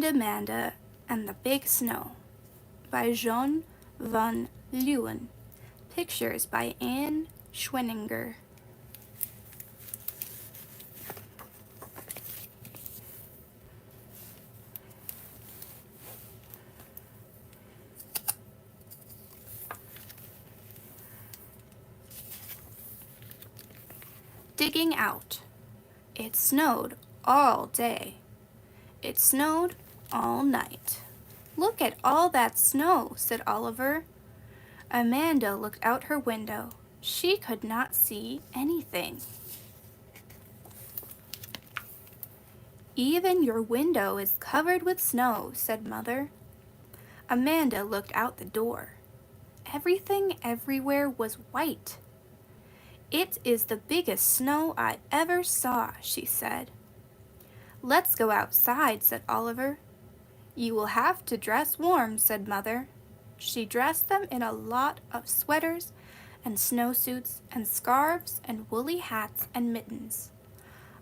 Amanda and the Big Snow by John van Leeuwen. Pictures by Schweninger. Digging out. It snowed all day. It snowed all night. "Look at all that snow," said Oliver. Amanda looked out her window. She could not see anything. "Even your window is covered with snow," said Mother. Amanda looked out the door. Everything everywhere was white. "It is the biggest snow I ever saw," she said. "Let's go outside," said Oliver. "You will have to dress warm," said Mother. She dressed them in a lot of sweaters and snowsuits and scarves and woolly hats and mittens.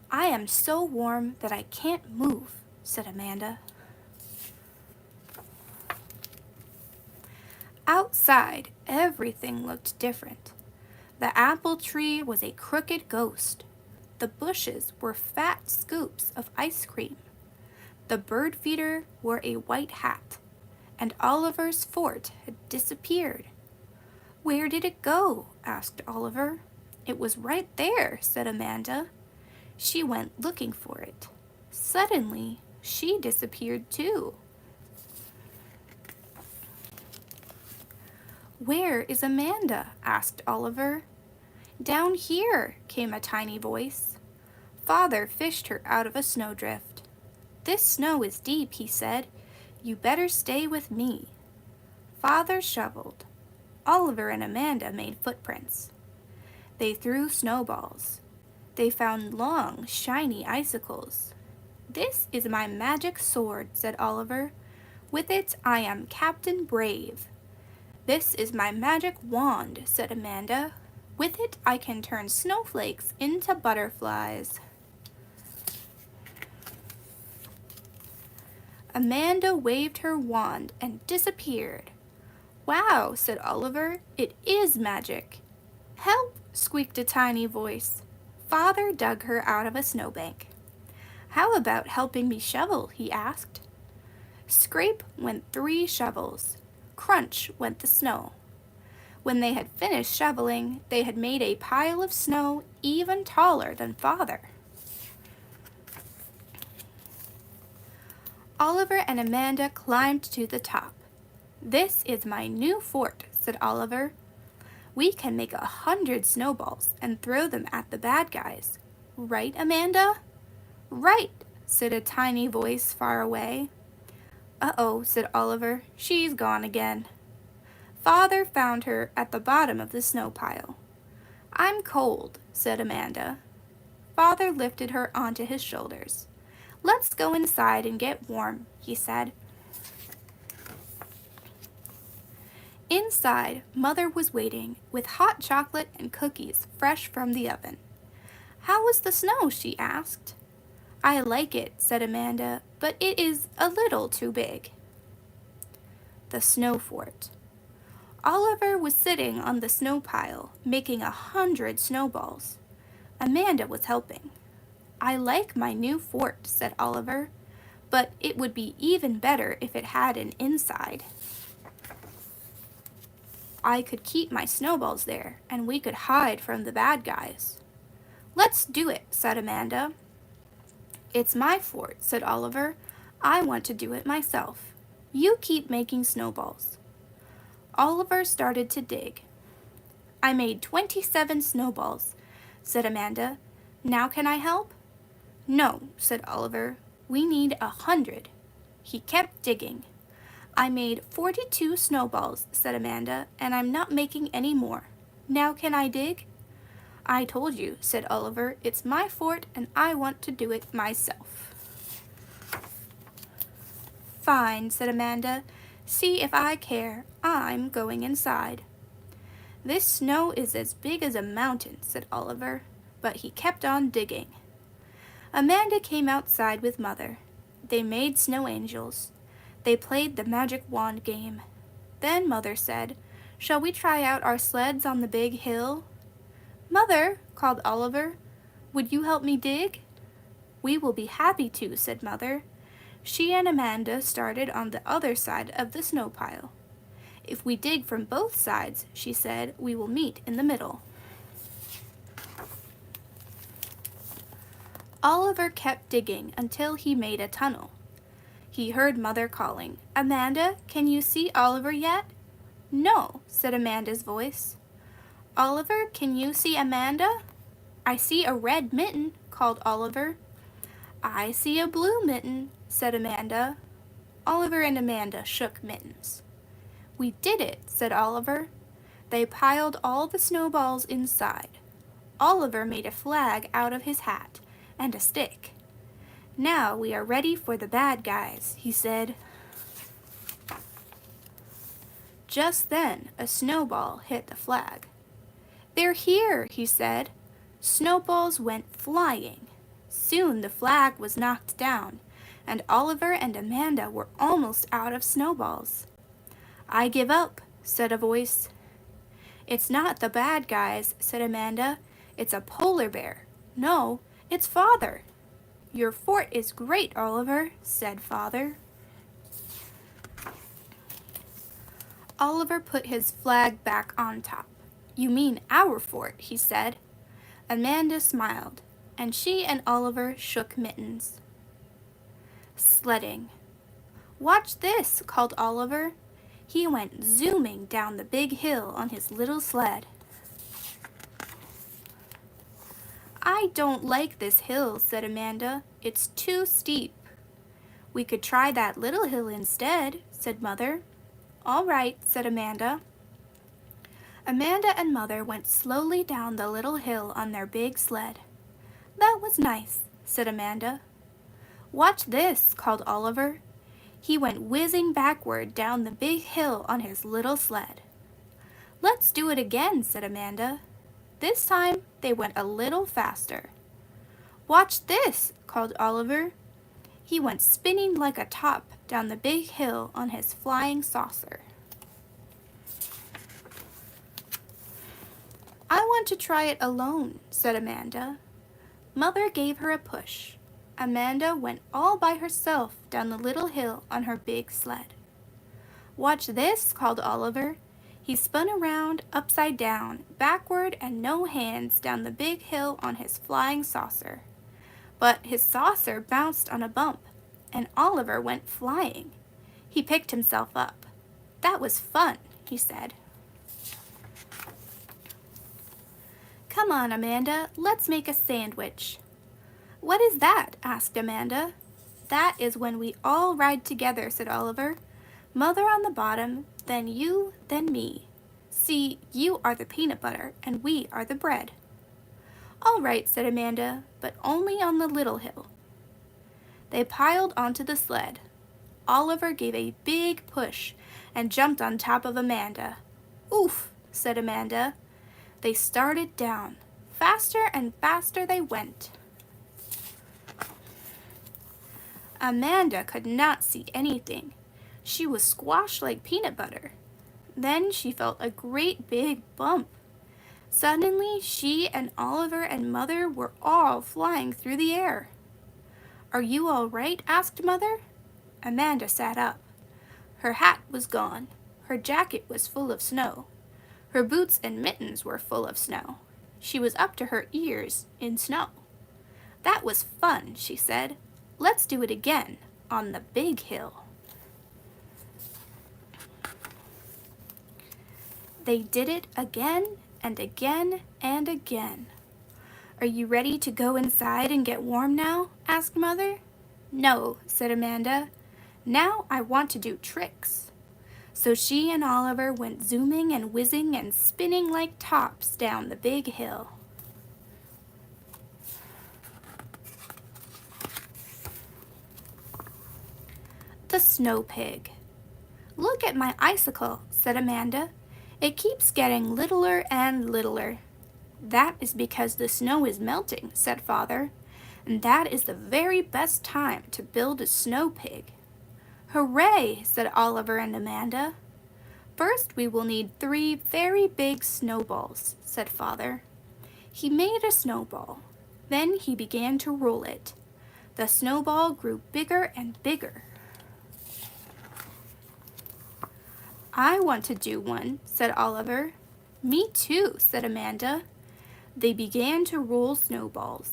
"I am so warm that I can't move," said Amanda. Outside, everything looked different. The apple tree was a crooked ghost. The bushes were fat scoops of ice cream. The bird feeder wore a white hat, and Oliver's fort had disappeared. "Where did it go?" asked Oliver. "It was right there," said Amanda. She went looking for it. Suddenly, she disappeared too. "Where is Amanda?" asked Oliver. "Down here," came a tiny voice. Father fished her out of a snowdrift. "This snow is deep," he said. "You better stay with me." Father shoveled. Oliver and Amanda made footprints. They threw snowballs. They found long, shiny icicles. "This is my magic sword," said Oliver. "With it I am Captain Brave." "This is my magic wand," said Amanda. "With it I can turn snowflakes into butterflies." Amanda waved her wand and disappeared. "Wow," said Oliver, "it is magic." "Help!" squeaked a tiny voice. Father dug her out of a snowbank. "How about helping me shovel?" he asked. Scrape went 3 shovels. Crunch went the snow. When they had finished shoveling, they had made a pile of snow even taller than Father. Oliver and Amanda climbed to the top. "This is my new fort," said Oliver. "We can make 100 snowballs and throw them at the bad guys. Right, Amanda?" "Right," said a tiny voice far away. "Uh-oh," said Oliver. "She's gone again." Father found her at the bottom of the snow pile. "I'm cold," said Amanda. Father lifted her onto his shoulders. "Let's go inside and get warm," he said. Inside, Mother was waiting with hot chocolate and cookies fresh from the oven. "How was the snow?" she asked. "I like it," said Amanda, "but it is a little too big." The Snow Fort. Oliver was sitting on the snow pile, making 100 snowballs. Amanda was helping. "I like my new fort," said Oliver, "but it would be even better if it had an inside. I could keep my snowballs there, and we could hide from the bad guys." "Let's do it," said Amanda. "It's my fort," said Oliver. "I want to do it myself. You keep making snowballs." Oliver started to dig. "I made 27 snowballs," said Amanda. "Now can I help?" "No," said Oliver. "We need 100. He kept digging. "I made 42 snowballs," said Amanda, "and I'm not making any more. Now can I dig?" "I told you," said Oliver. "It's my fort, and I want to do it myself." "Fine," said Amanda. "See if I care. I'm going inside." "This snow is as big as a mountain," said Oliver, but he kept on digging. Amanda came outside with Mother. They made snow angels. They played the magic wand game. Then Mother said, "Shall we try out our sleds on the big hill?" "Mother," called Oliver, "would you help me dig?" "We will be happy to," said Mother. She and Amanda started on the other side of the snow pile. "If we dig from both sides," she said, "we will meet in the middle." Oliver kept digging until he made a tunnel. He heard Mother calling, "Amanda, can you see Oliver yet?" "No," said Amanda's voice. "Oliver, can you see Amanda?" "I see a red mitten," called Oliver. "I see a blue mitten," said Amanda. Oliver and Amanda shook mittens. "We did it," said Oliver. They piled all the snowballs inside. Oliver made a flag out of his hat and a stick. "Now we are ready for the bad guys," he said. Just then a snowball hit the flag. "They're here," he said. Snowballs went flying. Soon the flag was knocked down, and Oliver and Amanda were almost out of snowballs. "I give up," said a voice. "It's not the bad guys," said Amanda. "It's a polar bear. No, it's Father." "Your fort is great, Oliver," said Father. Oliver put his flag back on top. "You mean our fort," he said. Amanda smiled, and she and Oliver shook mittens. Sledding. "Watch this," called Oliver. He went zooming down the big hill on his little sled. "I don't like this hill," said Amanda. "It's too steep." "We could try that little hill instead," said Mother. "All right," said Amanda. Amanda and Mother went slowly down the little hill on their big sled. "That was nice," said Amanda. "Watch this," called Oliver. He went whizzing backward down the big hill on his little sled. "Let's do it again," said Amanda. This time they went a little faster. "Watch this," called Oliver. He went spinning like a top down the big hill on his flying saucer. "I want to try it alone," said Amanda. Mother gave her a push. Amanda went all by herself down the little hill on her big sled. "Watch this," called Oliver. He spun around, upside down, backward and no hands down the big hill on his flying saucer. But his saucer bounced on a bump, and Oliver went flying. He picked himself up. "That was fun," he said. "Come on, Amanda, let's make a sandwich." "What is that?" asked Amanda. "That is when we all ride together," said Oliver. "Mother on the bottom, then you, then me. See, you are the peanut butter, and we are the bread." "All right," said Amanda, "but only on the little hill." They piled onto the sled. Oliver gave a big push and jumped on top of Amanda. "Oof," said Amanda. They started down. Faster and faster they went. Amanda could not see anything. She was squashed like peanut butter. Then she felt a great big bump. Suddenly, she and Oliver and Mother were all flying through the air. "Are you all right?" asked Mother. Amanda sat up. Her hat was gone. Her jacket was full of snow. Her boots and mittens were full of snow. She was up to her ears in snow. "That was fun," she said. "Let's do it again on the big hill." They did it again and again and again. "Are you ready to go inside and get warm now?" asked Mother. "No," said Amanda. "Now I want to do tricks." So she and Oliver went zooming and whizzing and spinning like tops down the big hill. The Snow Pig. "Look at my icicle," said Amanda. "It keeps getting littler and littler." "That is because the snow is melting," said Father. and that is the very best time to build a snow pig." "Hooray!" said Oliver and Amanda. "First we will need 3 very big snowballs," said Father. He made a snowball. Then he began to roll it. The snowball grew bigger and bigger. "I want to do one," said Oliver. "Me too," said Amanda. They began to roll snowballs.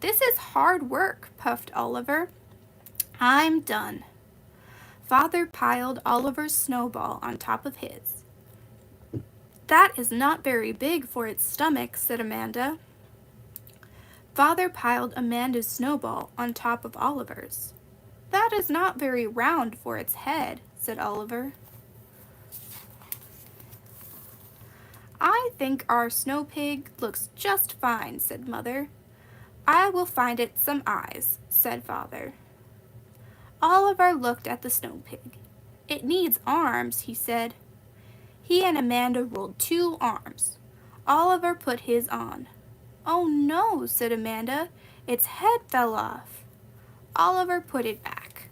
"This is hard work," puffed Oliver. "I'm done." Father piled Oliver's snowball on top of his. "That is not very big for its stomach," said Amanda. Father piled Amanda's snowball on top of Oliver's. "That is not very round for its head," said Oliver. "I think our snow pig looks just fine," said Mother. "I will find it some eyes," said Father. Oliver looked at the snow pig. "It needs arms," he said. He and Amanda rolled 2 arms. Oliver put his on. "Oh no," said Amanda. "Its head fell off." Oliver put it back.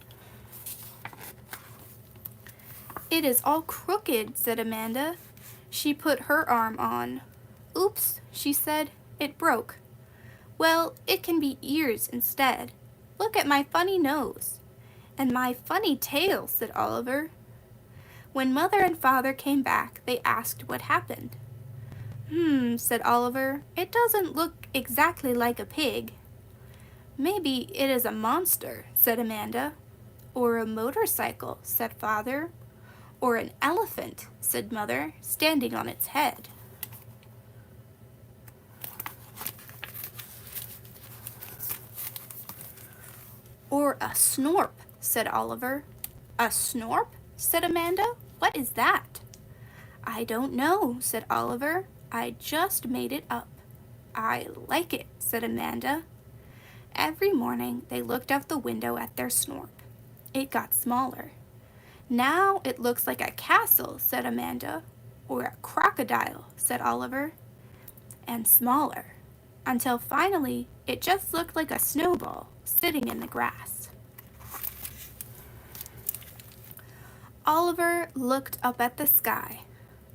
"It is all crooked," said Amanda. She put her arm on. "Oops," she said. "It broke." "Well, it can be ears instead. Look at my funny nose." "And my funny tail," said Oliver. When Mother and Father came back, they asked what happened. Said Oliver. "It doesn't look exactly like a pig." "Maybe it is a monster," said Amanda. "Or a motorcycle," said Father. "Or an elephant," said Mother, "standing on its head." "Or a snorp," said Oliver. "A snorp?" said Amanda. "What is that?" "I don't know," said Oliver. "I just made it up." "I like it," said Amanda. Every morning they looked out the window at their snorp. It got smaller. "Now it looks like a castle," said Amanda. "Or a crocodile," said Oliver. And smaller, until finally it just looked like a snowball sitting in the grass. Oliver looked up at the sky.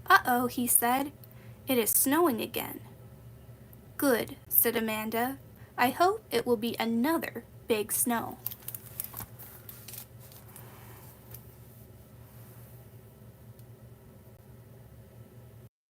"Uh-oh," he said. "It is snowing again." "Good," said Amanda. "I hope it will be another big snow."